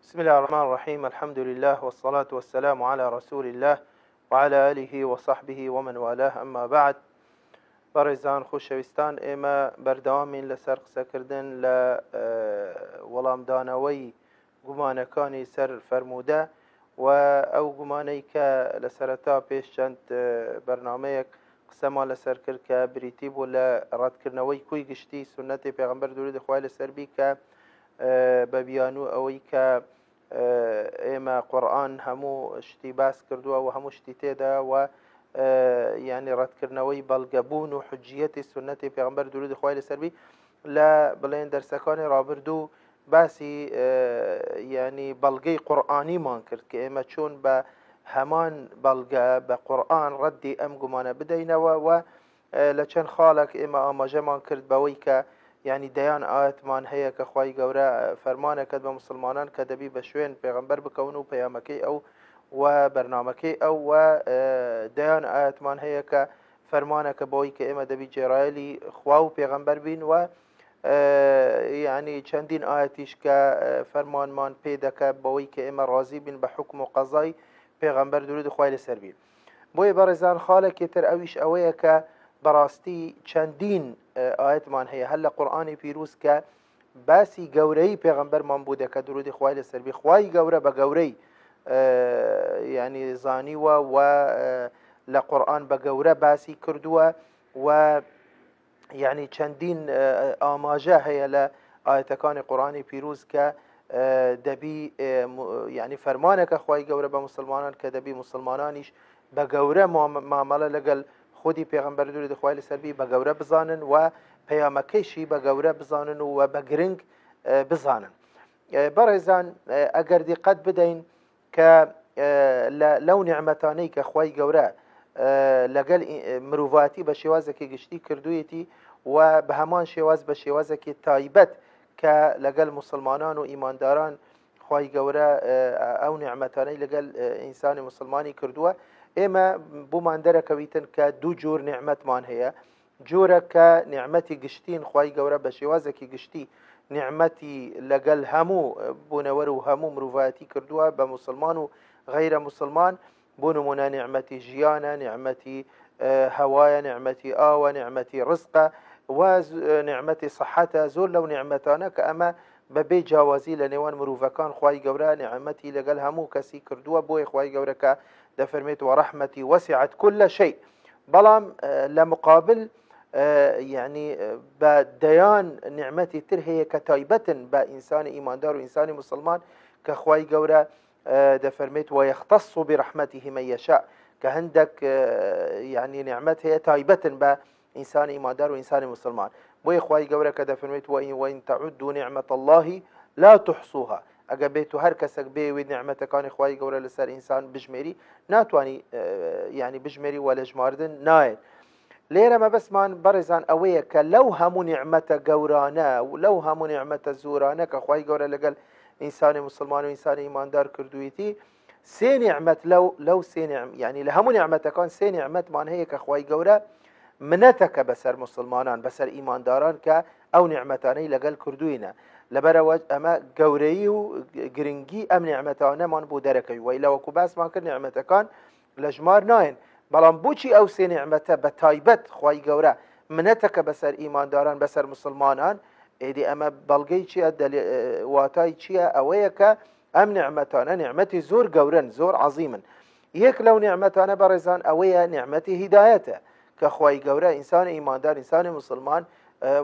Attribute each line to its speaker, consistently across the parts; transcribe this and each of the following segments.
Speaker 1: بسم الله الرحمن الرحيم. الحمد لله والصلاة والسلام على رسول الله وعلى آله وصحبه ومن والاه. أما بعد، بەڕێزان خۆشەویستان، ئێمە بەردەوامین لەسەر قسەکردن لە وەڵامدانەوەی گومانەکانی سەر فەرموودە و ئەو گومانەی کە لە سەرەتا پێش چەند بەرنامەیەک قسەمان لەسەر کرد کە بریتی بوو لە ڕەتکردنەوەی کوی گشتی سونەتی پێغەمبەر دوورودی خوای لەسەربی کە بە بیان و ئەوەی کە ئێمە قورئان هەموو شتی باس کردووە و هەموو شتی تێدا و یعنی ڕەتکردنەوەی بەڵگەبوون و حجیەتی سونەتی پێغەمبەر دوورودی خوای لەسەربی لە بڵێن دەرسەکانی ڕابردوو باسی یعنی بەڵگەی قورئانیمان کرد کە ئێمە چۆن بە هەمان بەڵگە بە قورئان ڕەدی ئەم گومانە بدەینەوە و لە چەند خاڵێک ئێمە ئاماژەمان کرد بەوەی کە یعنی دەیان ئاەتمان هەیە کە خوای گەورە فەرمانەکەت بە مسلمانان کە دەبی بە شوێن پێغەمبەر بکەون و پەیامەکەی ئەو و بەرنامەکەی ئەو و دەیان ئاەتمان هەیە کە فەرمانەکە بەوەی کە ئێمە دەبی جێڕایەلی خوا و پێغەمبەر بین و یعنی چەندین ئاەتیش کە فەرمانمان پێ دەکات بەوەی کە ئێمە ڕازی بین بە حکم و قەزای پێغەمبەر درود خوای لەسەر بین. بۆیە بەڕێزان خاڵێکی تر ئەویش ئەوەیە کە بەڕاستی چەندین ئاەتمان هەیە هەر لە قورئانی پیرۆز کە باسی گەورەی پێغەمبەرمان بوو دەکە درودی خوای لەسەربی. خوای گەورە بە گەورەی یعنی زانیوە و لە قورئان بە گەورە باسی کردووە و یعنی چەندین ئاماژە هەیە لە ئاەتەکانی قورئانی پیرۆز کە دەبی یعنی فەرمانەکە خوای گەورە بە مسلمانان کە دەبی مسلمانانیش بە گەورە مامەڵە لەگەڵ خودی پێغەمبەر دوورودی خوای لەسەربی بە گەورە بزانن و پەیامەکەیشی بە گەورە بزانن و بە گرنگ بزانن. بەڕێزان ئەگەر دیقەت بدەین کە لەو نیعمەتانەی کە خوای گەورە لەگەڵ مرۆڤاتی بە شێوازێکی گشتی کردوویەتی و بە هەمان شێواز بە شێوازێکی تایبەت کە لەگەڵ مسلمانان و ئیمانداران خوای گەورە ئەو نیعمەتانەی لەگەڵ ئینسانی مسلمانی کردووە، ئێمە بۆمان دەرەکەویتن کە دوو جۆر نیعمەتمان هەیە. جۆرە کە نیعمەتی گشتین خوای گەورە بە شێوازێکی گشتی نیعمەتی لەگەڵ هەموو بوونەوەر و هەموو مرۆڤایەتی کردووە بە مسلمان و غەیرە مسلمان. بۆ نمونە نیعمەتی ژیانە، نیعمەتی هەوایە، نیعمەتی ئاوە، نیعمەتی ڕزقە و نیعمەتی سەحەتە. زۆر لەو نیعمەتانە کە ئەمە بەبێ جیاوازی لە نێوان مرۆڤەکان خوای گەورە نیعمەتی لەگەڵ هەموو کەسی کردووە. بۆیە خوای گەورەکە دەفەرمێت وەڕەحمەتی وەسعت كل شيء. بەڵام لە مقابل یعنی بە دەیان نیعمەتی تر هەیە کە تایبەتن بە ئینسانی ئیماندار و ئینسانی مسلمان کە خوای گەورە دەفەرمێت وەیەختەص برەحمەته من یەشاء، کە هەندێک یعنی نیعمەت هەیە تایبەتن بە ئینسانی ئیماندار و ئینسانی مسلمان. بۆیە خوای گەورە کە دەفەرمێت وئین تەعودوا نعمەت الله لا تحصوها، ئەگە بێت و هەر کەسێک بێوێت نیعمەتەکانی خوای گەورە لەسەر ئینسان بژمێری ناتوانی یعنی بژمێری وە لە ژماردن نایێت. لێرە مەبەستمان بەڕێزان ئەوەیە کە لەو هەموو نیعمەتە گەورانە و لەو هەموو نیعمەتە زۆرانە کە خوای گەورە لەگەڵ ئینسانی مسلمان و ئینسانی ئیماندار کردوویەتی، سێ نیعمەت لەو سێ یعنی لە هەموو نیعمەتەکان سێ نیعمەتمان هەیە کە خوای گەورە منەتەکە بەسەر مسلمانان بەسەر ئیمانداران کە ئەو نیعمەتانەی لەگەڵ کردوینە. لەبەرەوە ئەمە گەورەی و گرنگی ئەم نیعمەتانەمان بۆ دەرەکەوی و ئیلاوەکو باسمان کرد نیعمەتەکان لە ژمار ناین. بەڵام بۆچی ئەو سێ نیعمەتە بە تایبەت خوای گەورە منەتەکە بەسەر ئیمانداران بەسەر مسلمانان؟ ئێدی ئەمە بەڵگەی چییە، واتای چییە؟ ئەوەیە کە ئەم نیعمەتانە نیعمەتی زۆر گەورن، زۆر عەزیمن. یەک لەو نیعمەتانە بەڕێزان ئەوەیە نیعمەتی هیدایەتە کە خوای گەورە ئینسانی ئیماندار ئینسانی مسلمان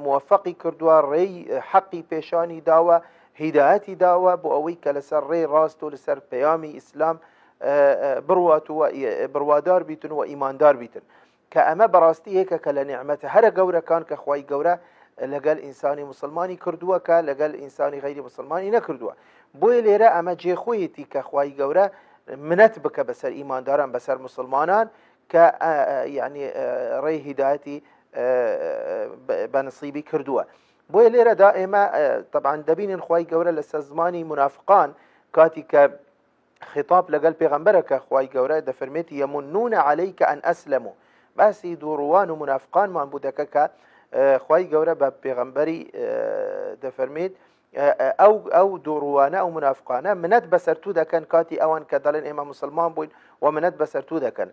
Speaker 1: موفقی کردووە، ڕێی حەقی پێشانی داوە، هیدایەتی داوە بۆ ئەوەی کە لەسەر ڕێی ڕاست و لەسەر پەیامی ئیسلام بڕوات و بڕوادار بیتن و ئیماندار بیتن. کە ئەمە بەڕاستی یەکە کە لە نیعمەتە هەرە گەورەکان کە خوای گەورە لەگەڵ ئینسانی مسلمانی کردووە کە لەگەڵ ئینسانی غەیری مسلمانی نەکردووە. بۆیە لێرە ئەمە جێخۆیەتی کە خوای گەورە منەت بکە بەسەر ئیمانداران بەسەر مسلمانان کە یعنی ڕێی هیدایەتی بەنسیبی کردووە. بۆیە لێرەدا ئێمە طبعا دەبینن خوای گەورە لە سەزمانی منافقان کاتی کە خطاب لەگەڵ پێغەمبەرەکە خوای گەورە دەفەرمێت یەمونون عەلەیکە ئەن ئەسلەموا. باسی دووڕوان و منافقانمان بوو دەکە کە خوای گەورە بە پێغەمبەری دەفەرمێت ئەو دووڕوانە ئەو منافقانە منەت بەسەرتوو دەکەن کاتی ئەوان کە دەڵێن ئێمە مسلمان بووین و منەت بەسەرتوو دەکەن.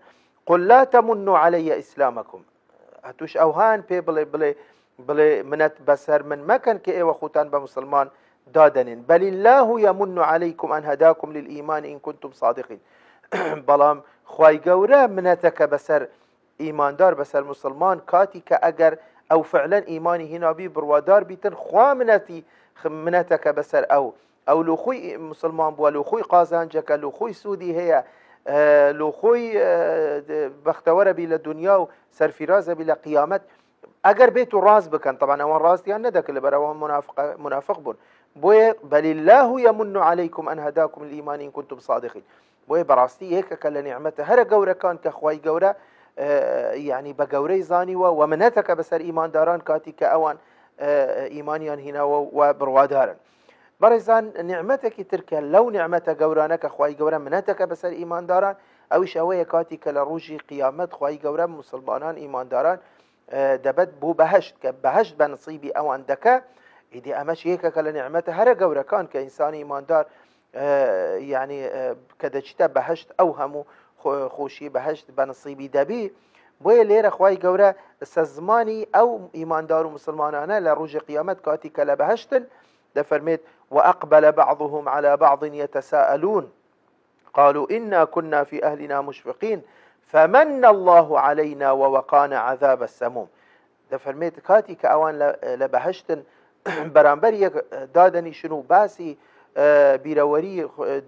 Speaker 1: قل لا تمنوا علي ئیسلامەکم، هەتوش ئەوهان پێ بڵێ منەت بەسەر من مەکەن کە ئێوە خوتان بە مسلمان دادنین، بل الله يمن عليكم أن هداكم للإيمان إن كنتم صادقين. بەڵام خوای گەورە منەتەکە بەسەر ئیماندار بەسەر مسلمان کاتی کە ئەگەر ئەو فعلەن ئیمانی هینابی بڕوادار بیتن خوا منەتەکە بەسەر ئەو لۆخۆی مسلمان بووە، لۆخۆی قازانجەکە، لۆخۆی سوودی هەیە، لۆخۆی بەختەوەرە بی لە دنیا و سەرفیرازە بی لە قیامەت ئەگەر بێت و ڕاست بکەن. طبعا ئەوان ڕاستیان نەدەکە لەبەرەوە منافق بوون. بۆیە بل الله يمن عليكم أن هداكم للإيمان إن كنتم صادقين. بۆیە بەڕاستی یەکێکە لە نیعمەتە هەرە گەورەکان کە خوای گەورە یعنی بە گەورەی زانیوە و منەتەکە بەسەر ئیمانداران کاتی کە ئەوان ئیمانیان هیناوە و بڕوادارن. بەڕێزان نیعمەتێکی ترکە لەو نیعمەتە گەورانە کە خوای گەورە منەتەکە بەسەر ئیمانداران ئەویش ئەوەیە کاتی کە لە ڕۆژی قیامەت خوای گەورە مسلمانان ئیمانداران دەبەت بۆ بەهشت کە بەهشت بە نصیبی ئەوان دەکە. ئیدی ئەمەش یەکێکە لە نیعمەتە هەرە گەورەکان کە ئینسانی ئیماندار یعنی کە دەچیتە بەهشت ئەو هەموو خۆشی بەهشت بە نصیبی دەبی. بۆیە لێرە خوای گەورە سەزمانی ئەو ئیماندار و مسلمانانە لە ڕۆژی قیامەت کاتی کە لە بەهشتن دەفەرمێت وأقبل بعضهم على بعض يتساءلون قالوا إنا كنا في أهلنا مشفقين فمن الله علينا ووقانا عذاب السموم. دەفەرمێت کاتی کە ئەوان لە بەهشتن بەرامبەر یەک دادەنیشن و باسی بیرەوەری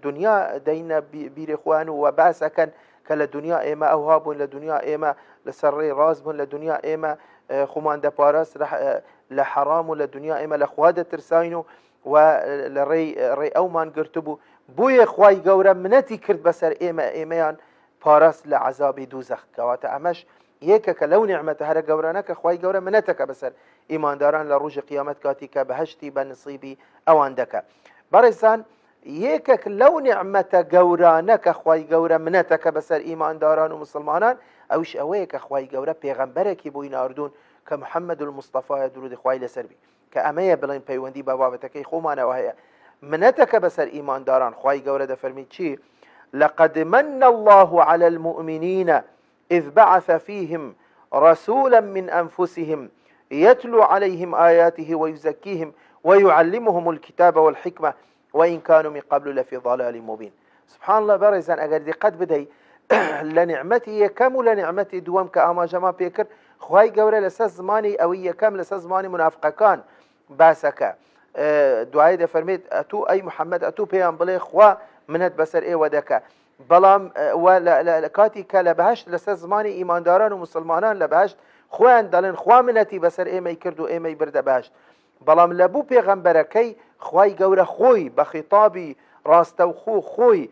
Speaker 1: دنیا دەینە بیری خوان و باسەکەن کە لە دنیا ئێمە ئەوها بوون، لە دنیا ئێمە لەسەر ڕێی ڕاست بوون، لە دنیا ئێمە خۆمان دەپاراست لە حەرام و لە دنیا ئێمە لە خوا دەترساین و لە ڕێی ئەومان گرتبوو. بۆیە خوای گەورە منەتی کرد بەسەر ئێمەیان پاراست لە عەزابی دووزەخ. کەواتە ئەمەش یەکێکە لەو نیعمەتە هەرە گەورانە کە خوای گەورە منەتەکە بەسەر ئیمانداران لە ڕۆژی قیامەت کاتی کە بەهشتی بە نصیبی ئەوان دەکە. بەڕێزان یەکێک لەو نیعمەتە گەورانە کە خوای گەورە منەتەکە بەسەر ئیمانداران و مسلمانان ئەوش ئەوەیە کە خوای گەورە پێغەمبەرێکی بۆی ناردوون کە محەممەد المستەفایە درودی خوای لەسەر بی، کە ئەمەیە بڵێن پەیوەندی بە بابەتەکەی خۆمانەوە هەیە. منەتەکە بەسەر ئیمانداران خوای گەورە دەفەرمی چی؟ لقد من الله على المؤمنين إذ بعث فيهم رسولا من أنفسهم يتلو عليهم آياته ويزكيهم ويعلمهم الكتاب والحكمة وإن كانوا من قبل لفي ضلال مبين. سبحان الله. بەڕێزان ئەگەر دیقەت بدەی لە نیعمەتی یەکەم و لە نیعمەتی دووەم کە ئاماژەمان پێکرد خوای گەورە لەسەر زمانی ئەوەی یەکەم لەسەر زمانی منافقەکان باسەکە. دوایە دەفەرمێت ئەتوو ئەی محەممەد ئەتوو پێیان بڵێ خوا منەت بەسەر ئێوە دەکە. بەڵام لە کاتی کە لە بەهشت لەسەر زمانی ئیمانداران و مسلمانان لە بەهشت خۆیان دەڵێن خوا منەتی بەسەر ئێمەی کرد و ئێمەی بردە بەهشت. بەڵام لە بوو پێغەمبەرەکەی خوای گەورە خۆی بە خیتابی ڕاستەوخۆ خۆی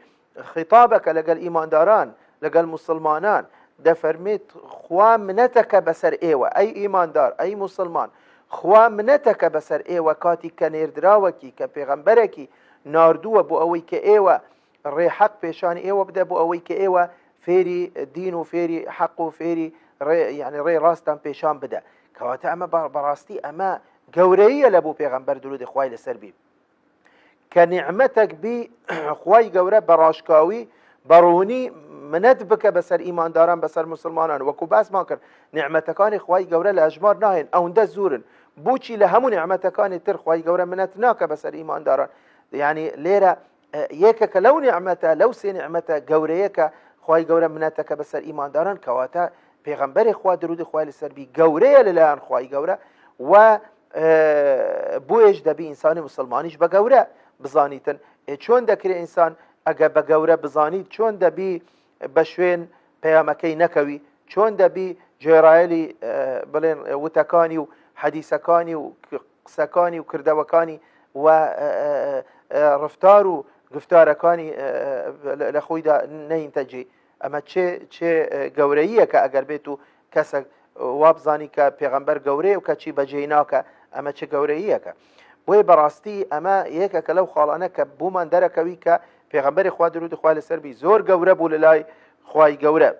Speaker 1: خیتابەکە لەگەڵ ئیمانداران لەگەڵ مسلمانان دەفەرمێت خوا منەتەکە بەسەر ئێوە ئەی ئیماندار ئەی مسلمان، خوا منەتەکە بەسەر ئێوە کاتی کە نێردراوەکی کە پێغەمبەرێکی ناردووە بۆ ئەوەی کە ئێوە ڕێحەق پێشانی ئێوە بدە، بۆ ئەوەی کە ئێوە فێری دین و فێری حەق و فێری یعنی ڕێ ڕاستان پێشان بدە. کەواتە ئەمە بەڕاستی ئەمە گەورەیە لە بۆ پێغەمبەر درودی خوای لەسەر بی کە نیعمەتێک بی خوای گەورە بەڕاشکاوی بەڕوونی منەت بکە بەسەر ئیمانداران بەسەر مسلمانان. وەکو باسمان کرد نیعمەتەکانی خوای گەورە لە ئەژمار ناهێن، ئەوەندە زورن. بۆچی لە هەموو نیعمەتەکانی تر خوای گەورە منەت ناکە بەسەر ئیمانداران؟ یعنی لێرە یەکێکە لەو نیعمەتە لەو سێ نیعمەتە گەورەیە کە خوای گەورە منەتەکە بەسەر ئیمانداران. کەواتە پێغەمبەری خوا درودی خوای لەسەر بی گەورەیە لەلایەن خوای گەورە و بۆیش دەبی ئینسانی مسلمانیش بە گەورە بزانیتن چۆن دەکرێت ئینسان ئەگە بە گەورە بزانیت چۆن دەبی بە شوێن پەیامەکەی نەکەوی، چۆن دەبی جێڕایەلی بڵێن وتەکانی و حەدیسەکانی و قسەکانی و کردەوەکانی و ڕفتار و گفتارەکانی لە خۆیدا نەینتەجێ. ئەمە چێ گەورەیە کە ئەگەر بێت و کەسێک وابزانی کە پێغەمبەر گەورەیە و کەچی بەجێ ناکە ئەمە چه گەورەیەکە. بۆیە بەڕاستی ئەمە یەکێکە لەو خاڵانە کە بوومان دەرەکەوی کە پێغەمبەری خوا درودی خوا لەسەر بی زۆر گەورە بوو لە لای خوای گەورە.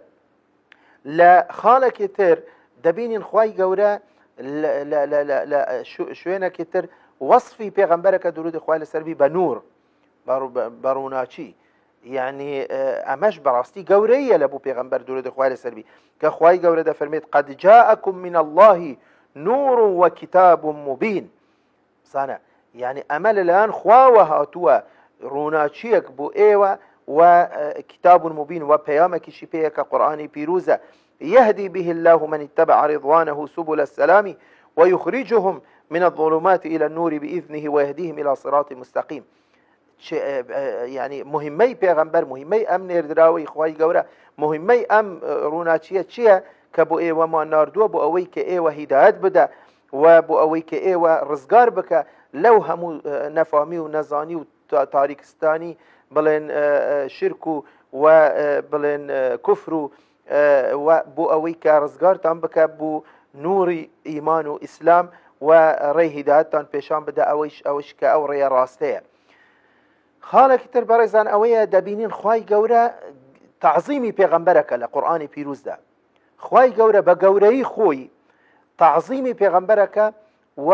Speaker 1: لە خاڵێکی تر دەبینین خوای گەورە لە شوێنێکی تر وصفی پێغەمبەرەکە درود خوای لەسەر بی بە نور بە ڕووناچی يعني ئەمەش بەڕاستی گەورەیە لە بوو پێغەمبەر درود خوای لەسەر بی کە خوای گەورە دەفەرمێت قد جاءكم من الله نور وكتاب مبين زانە يعني ئەمە لەلایەن خواوە هاتووە ڕووناچیەک بۆ ئێوە و كتاب مبين و پەیامێکیشی پێیەکە قورئانی پیرۆزە يهدي به الله من اتبع رضوانه سبل السلام ويخرجهم من الظلمات إلى النور بإذنه ويهديهم إلى صراط مستقيم يعني مهمەی پێغەمبەر مهمەی ئەم نێردراوەی خوای گەورە مهمەی ئەم ڕووناچیە چییە کە بۆ ئێوەمان ناردووە بۆ ئەوەی کە ئێوە هیدایەت بدە و بۆ ئەوەی کە ئێوە ڕزگار بکە لەو هەموو نەفامی و نەزانی و تاریکستانی بڵێن شرک و بڵێن کوفر و بۆ ئەوەی کە ڕزگارتان بکە بوو نوری ئیمان و ئیسلام و ڕێی هیدایەتتان پێشان بدە ئەوەش کە ئەو ڕێیە ڕاستەیە. خاڵێکی تر بەڕێزان ئەوەیە دەبینین خوای گەورە تعزیمی پێغەمبەرەکە لە قورئانی پیرۆزدا خوای گەورە بە گەورەی خۆی تعزیمی پێغەمبەرەکە و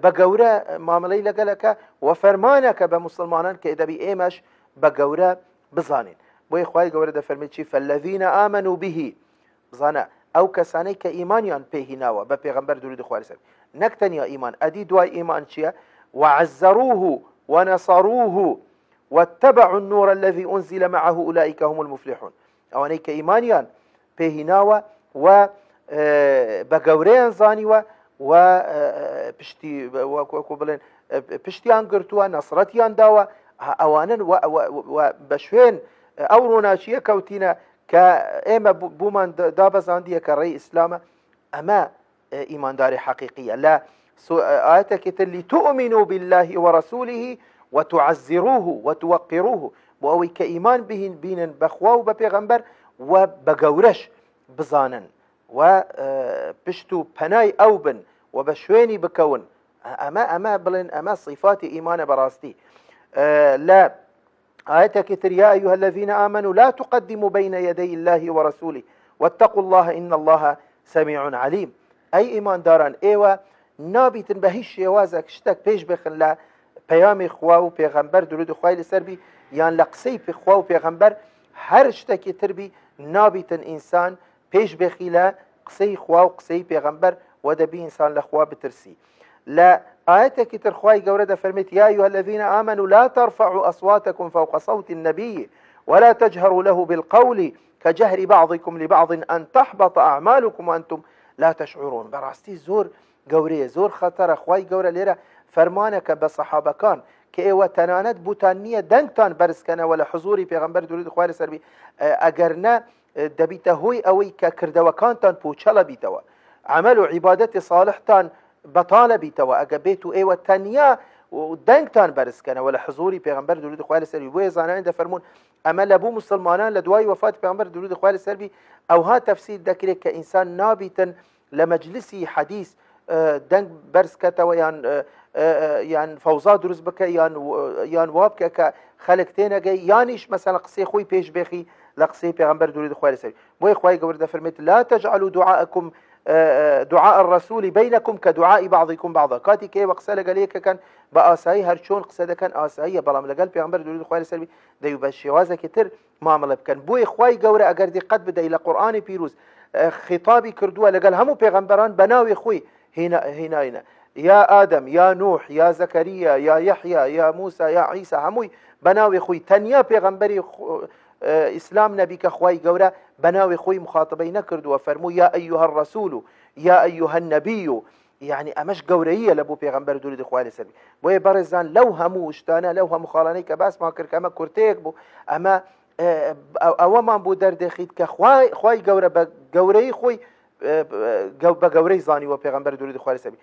Speaker 1: بە گەورە مامەڵەی لەگەلەکە و فەرمانەکە بە موسڵمانان کە دەبی ئێمەش بە گەورە بزانین بۆی خوای گەورە دەفەرمێت چی فالذین آمنوا به بزانە ئەو کەسانەی کە ئیمانیان پێهیناوە بە پێغەمبەر درود خوای لەسەر نەک تەنیا ئیمان ئەدی دوای ئیمان چییە وعزروه ونصروه واتبعوا النور الذي أنزل معه أولئك هم المفلحون ئەوانەی کە ئیمانیان پێهیناوە و بە گەورەیان زانیوە و پشتی وەکو بڵێن پشتیان گرتووە نەسرەتیان داوە ئەوانن بە شوێن ئەو ڕووناچیە کەوتینە کە ئێمە بوومان دابەزاندیە کە ڕێی ئیسلامە ئەمە ئیمانداری حەقیقیە لە آياتك لتؤمنوا بالله ورسوله وتعزروه وتوقروه بۆ ئەوەی کە ئیمان بینن بەخوا و بە پێغەمبەر و بە گەورەش بزانن و پشت و پەنای ئەو بن و بە شوێنی بکەون ئەمە بڵێن ئەمە صفاتی ئیمانە بەڕاستی. لا آياتك يا أيها الذين آمنوا لا تقدموا بين يدي الله ورسوله واتقوا الله إن الله سميع عليم أي إيمان داران إيوة نابیتن بە هیچ شێوازێک شتێک پێش بخن لە پەیامی خوا و پێغەمبەر درود خوای لەسەر بی یان لە قسەی خوا و پێغەمبەر هەر شتێکی تربی نابیتن ئینسان پێش بخی لە قسەی خوا و قسەی پێغەمبەر و دەبی ئینسان لە خوا بترسی. لە ئاەتێکی تر خوای گەورە دەفەرمێت يا أيها الذين آمنوا لا ترفعوا أصواتكم فوق صوت النبي ولا تجهروا له بالقول كجهر بعضكم لبعض أن تحبط أعمالكم وأنتم لا تشعرون. بەڕاستی زۆر گەورەیە زۆر خەتەرە خوای گەورە لێرە فەرمانەکە بە سەحابەکان کە ئێوە تەنانەت بوتان نییە دەنگتان بەرزکەنەوە لە حزوری پێغەمبەر درود خوای لەسەر بی ئەگەر نە دەبیتە هۆی ئەوەی کە کردەوەکانتان پوچەڵە بیتەوە عمل و عیبادەتی صالحتان بەتاڵە بیتەوە ئەگە بێت و ئێوە تەنیا دەنگتان بەرزکەنەوە لە حزوری پێغەمبەر درود خوای لەسەر بی بۆیە زانایان دەفەرمون ئەمە لە بوو موسڵمانان لە دوای وەفات پێغەمبەر درود خوای لەسەر بی ئەوها تەفسیر دەکرێت کە ئینسان نابیتن لە مەجلیسی حەدیث دەنگ بەرزکەتەوە یان فەوزا دروست بکە یان وا بکە کە خەڵک تێنەگەی یانیش مەسەڵەن قسەی خۆی پێش بێخی لە قسەی پێغەمبەر درود خوای لەسەر بۆی خوای گەورە دەفەرمێت لا تجعلوا دعاءكم دعاء الرسول بينكم كدعاء بعضكم بعضا کاتی کە ئێوە قسە لەگەل یەکەکەن بە ئاسایی هەر چۆن قسە دەکەن ئاساییە بەڵام لەگەل پێغەمبەر درود خوای لەسەر بی دەیو بە شێوازێکی تر مامەڵە بکەن. بۆی خوای گەورە ئەگەر دیقەت بدەی لە قورئانی پیرۆز خطابی کردووە لەگەل هەموو پێغەمبەران بە ناوی خۆی هێناینە یا ئادەم یا نوح یا زەکەریا یا یەحیا یا موسا یا عیسا هەمووی بە ناوی خۆی تەنیا پێغەمبەری ئیسلام نەبی کە خوای گەورە بە ناوی خۆی مخاطبەی نەکردووە فەرموو یا ئەیها الرەسول یا ئەیها النەبی يعني ئەمەش گەورەیە لە بۆ پێغەمبەر درود خوای لەسەر بی. بۆیە بەڕێزان لەو هەموو شتانە لەو هەموو خاڵانەی کە باسمان کرد کە ئەمە کورتەیەک بوو ئەمە ئەوەمان بۆ دەردەخیت کە خوای گەورە بە گەورەی خۆی بە گەورەی زانیوە پێغەمبەر درود خوای لەسەر بی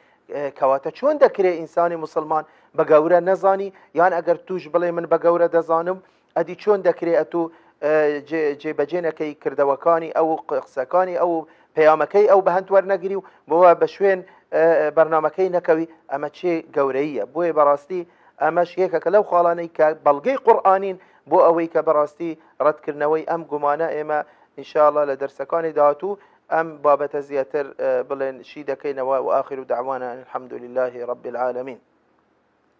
Speaker 1: کەواتە چۆن دەکرێت ئینسانی مسلمان بە گەورە نەزانی یان ئەگەر توش بڵێ من بە گەورە دەزانم ئەدی چۆن دەکرێت ئەتو جێبەجێ نەکەی کردەوەکانی ئەو قسەکانی ئەو پەیامەکەی ئەو بە هەند وەرنەگری و بۆوە بە شوێن بەرنامەکەی نەکەوی ئەمە چێ گەورەیە. بۆیە بەڕاستی ئەمەش یەکەکە لەو خاڵانەی کە بەڵگەی قورئانین بۆ ئەوەی کە بەڕاستی ڕەتکردنەوەی ئەم گومانە ئێمە ئینشاءالله لە دەرسەکانی داهاتوو ئەم بابەتە زیاتر بڵێن شی دەکەینەوە و آخر دعوانا الحمد لله رب العالمين.